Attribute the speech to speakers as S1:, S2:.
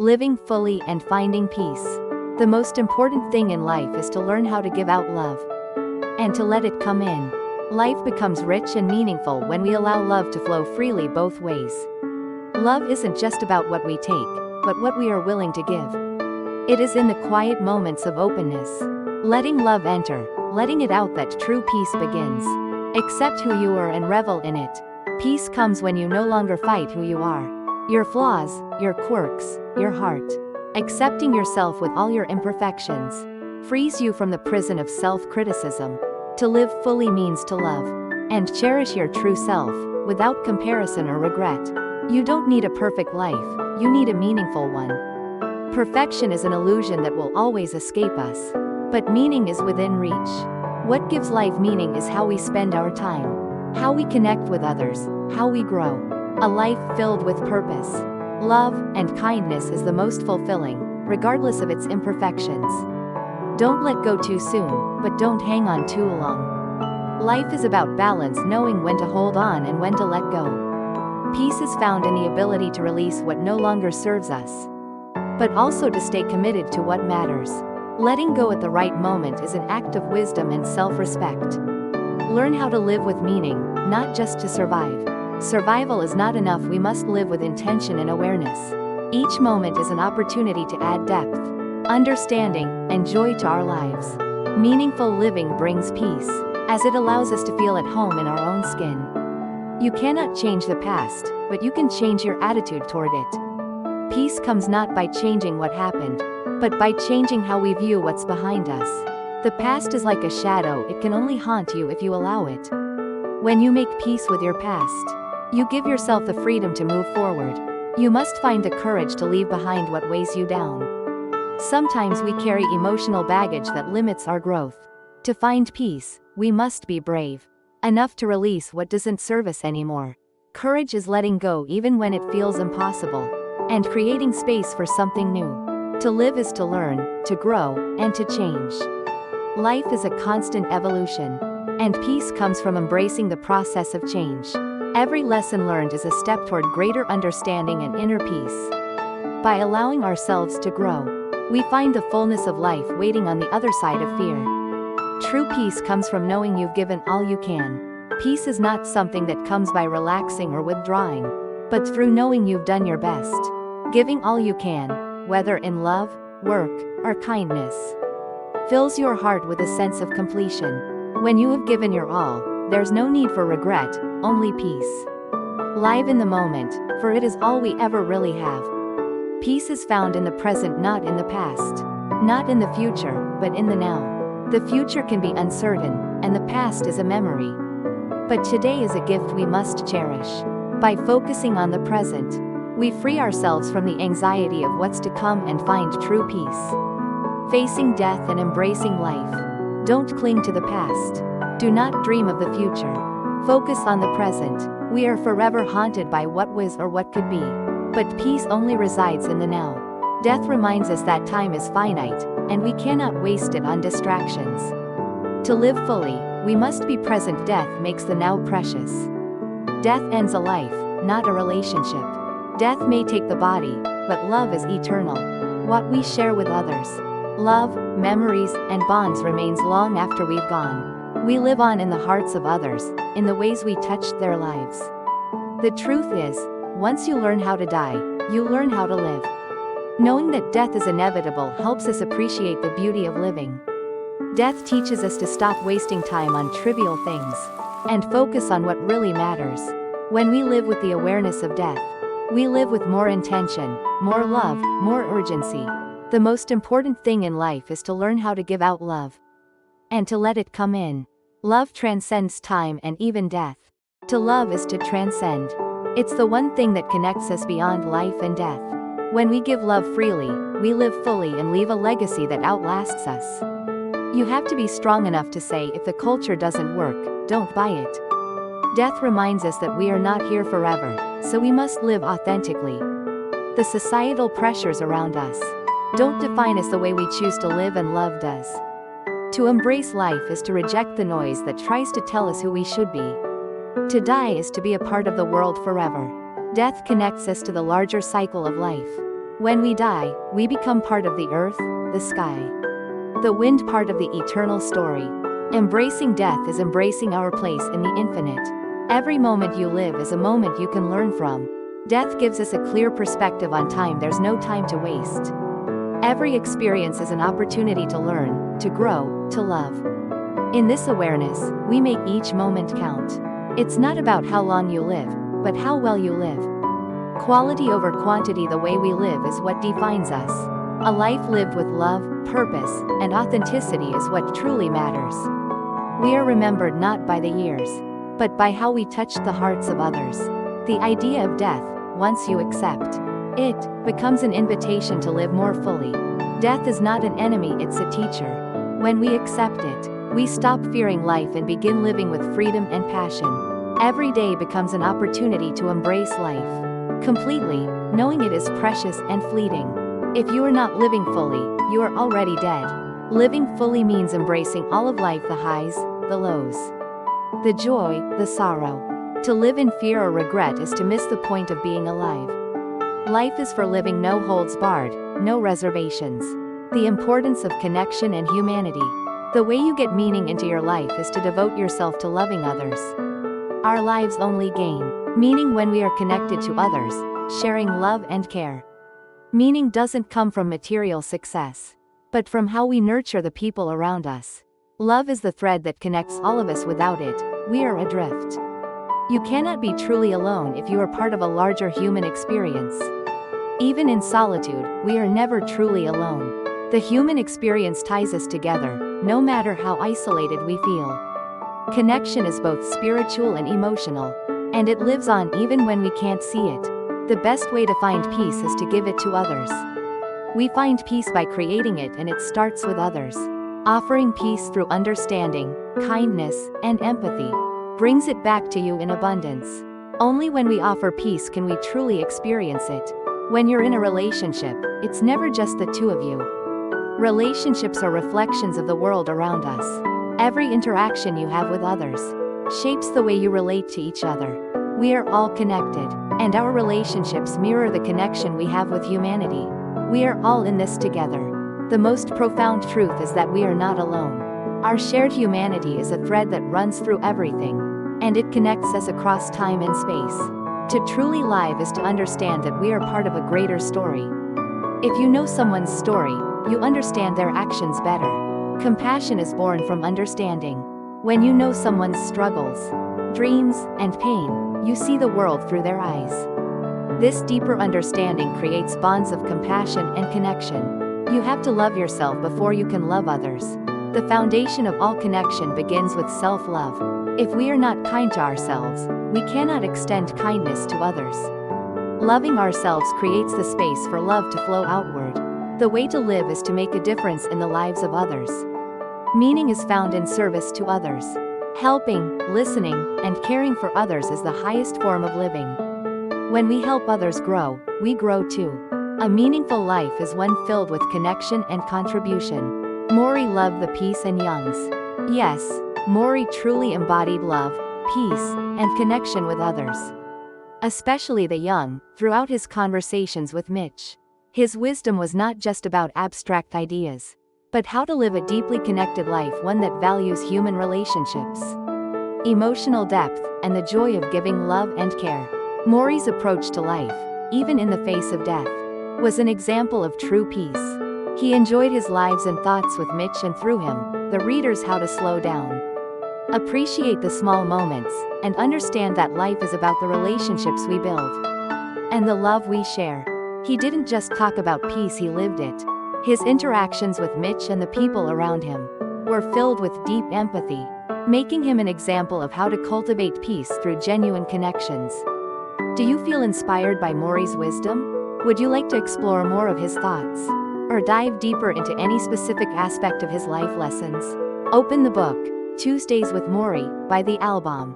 S1: living fully and finding peace. The most important thing in life is to learn how to give out love and to let it come in. Life becomes rich and meaningful when we allow love to flow freely both ways. Love isn't just about what we take, but what we are willing to give. It is in the quiet moments of openness, letting love enter, letting it out, that true peace begins. Accept who you are and revel in it. Peace comes when you no longer fight who you are. Your flaws, your quirks, your heart. Accepting yourself with all your imperfections frees you from the prison of self-criticism. To live fully means to love and cherish your true self, without comparison or regret. You don't need a perfect life, you need a meaningful one. Perfection is an illusion that will always escape us, but meaning is within reach. What gives life meaning is how we spend our time, how we connect with others, how we grow. A life filled with purpose, love, and kindness is the most fulfilling, regardless of its imperfections. Don't let go too soon, but don't hang on too long. Life is about balance, knowing when to hold on and when to let go. Peace is found in the ability to release what no longer serves us, but also to stay committed to what matters. Letting go at the right moment is an act of wisdom and self-respect. Learn how to live with meaning, not just to survive. Survival is not enough, we must live with intention and awareness. Each moment is an opportunity to add depth, understanding, and joy to our lives. Meaningful living brings peace, as it allows us to feel at home in our own skin. You cannot change the past, but you can change your attitude toward it. Peace comes not by changing what happened, but by changing how we view what's behind us. The past is like a shadow, it can only haunt you if you allow it. When you make peace with your past, you give yourself the freedom to move forward. You must find the courage to leave behind what weighs you down. Sometimes we carry emotional baggage that limits our growth. To find peace, we must be brave enough to release what doesn't serve us anymore. Courage is letting go even when it feels impossible, and creating space for something new. To live is to learn, to grow, and to change. Life is a constant evolution, and peace comes from embracing the process of change. Every lesson learned is a step toward greater understanding and inner peace. By allowing ourselves to grow, we find the fullness of life waiting on the other side of fear. True peace comes from knowing you've given all you can. Peace is not something that comes by relaxing or withdrawing, but through knowing you've done your best. Giving all you can, whether in love, work, or kindness, fills your heart with a sense of completion. When you have given your all, there's no need for regret, only peace. Live in the moment, for it is all we ever really have. Peace is found in the present, not in the past. Not in the future, but in the now. The future can be uncertain, and the past is a memory. But today is a gift we must cherish. By focusing on the present, we free ourselves from the anxiety of what's to come and find true peace. Facing death and embracing life. Don't cling to the past. Do not dream of the future. Focus on the present. We are forever haunted by what was or what could be. But peace only resides in the now. Death reminds us that time is finite, and we cannot waste it on distractions. To live fully, we must be present. Death makes the now precious. Death ends a life, not a relationship. Death may take the body, but love is eternal. What we share with others, love, memories, and bonds remains long after we've gone. We live on in the hearts of others, in the ways we touched their lives. The truth is, once you learn how to die, you learn how to live. Knowing that death is inevitable helps us appreciate the beauty of living. Death teaches us to stop wasting time on trivial things and focus on what really matters. When we live with the awareness of death, we live with more intention, more love, more urgency. The most important thing in life is to learn how to give out love and to let it come in. Love transcends time and even death. To love is to transcend. It's the one thing that connects us beyond life and death. When we give love freely, we live fully and leave a legacy that outlasts us. You have to be strong enough to say, if the culture doesn't work, don't buy it. Death reminds us that we are not here forever, so we must live authentically. The societal pressures around us don't define us the way we choose to live and love does. To embrace life is to reject the noise that tries to tell us who we should be. To die is to be a part of the world forever. Death connects us to the larger cycle of life. When we die, we become part of the earth, the sky, the wind, part of the eternal story. Embracing death is embracing our place in the infinite. Every moment you live is a moment you can learn from. Death gives us a clear perspective on time. There's no time to waste. Every experience is an opportunity to learn, to grow, to love. In this awareness, we make each moment count. It's not about how long you live, but how well you live. Quality over quantity. The way we live is what defines us. A life lived with love, purpose, and authenticity is what truly matters. We are remembered not by the years, but by how we touched the hearts of others. The idea of death, once you accept it, becomes an invitation to live more fully. Death is not an enemy, it's a teacher. When we accept it, we stop fearing life and begin living with freedom and passion. Every day becomes an opportunity to embrace life completely, knowing it is precious and fleeting. If you are not living fully, you are already dead. Living fully means embracing all of life, the highs, the lows, the joy, the sorrow. To live in fear or regret is to miss the point of being alive. Life is for living, no holds barred, no reservations. The importance of connection and humanity. The way you get meaning into your life is to devote yourself to loving others. Our lives only gain meaning when we are connected to others, sharing love and care. Meaning doesn't come from material success, but from how we nurture the people around us. Love is the thread that connects all of us. Without it, we are adrift. You cannot be truly alone if you are part of a larger human experience. Even in solitude, we are never truly alone. The human experience ties us together, no matter how isolated we feel. Connection is both spiritual and emotional, and it lives on even when we can't see it. The best way to find peace is to give it to others. We find peace by creating it, and it starts with others. Offering peace through understanding, kindness, and empathy brings it back to you in abundance. Only when we offer peace can we truly experience it. When you're in a relationship, it's never just the two of you. Relationships are reflections of the world around us. Every interaction you have with others shapes the way you relate to each other. We are all connected, and our relationships mirror the connection we have with humanity. We are all in this together. The most profound truth is that we are not alone. Our shared humanity is a thread that runs through everything, and it connects us across time and space. To truly live is to understand that we are part of a greater story. If you know someone's story, you understand their actions better. Compassion is born from understanding. When you know someone's struggles, dreams, and pain, you see the world through their eyes. This deeper understanding creates bonds of compassion and connection. You have to love yourself before you can love others. The foundation of all connection begins with self-love. If we are not kind to ourselves, we cannot extend kindness to others. Loving ourselves creates the space for love to flow outward. The way to live is to make a difference in the lives of others. Meaning is found in service to others. Helping, listening, and caring for others is the highest form of living. When we help others grow, we grow too. A meaningful life is one filled with connection and contribution. MORRIE loved the peace and Youngs. Yes, MORRIE truly embodied love, peace, and connection with others. Especially the young, throughout his conversations with Mitch. His wisdom was not just about abstract ideas, but how to live a deeply connected life, one that values human relationships, emotional depth, and the joy of giving love and care. MORRIE's approach to life, even in the face of death, was an example of true peace. He enjoyed his lives and thoughts with Mitch, and through him, the readers how to slow down, appreciate the small moments, and understand that life is about the relationships we build and the love we share. He didn't just talk about peace, he lived it. His interactions with Mitch and the people around him were filled with deep empathy, making him an example of how to cultivate peace through genuine connections. Do you feel inspired by MORRIE's wisdom? Would you like to explore more of his thoughts, or dive deeper into any specific aspect of his life lessons? Open the book, Tuesdays with MORRIE, by The Album.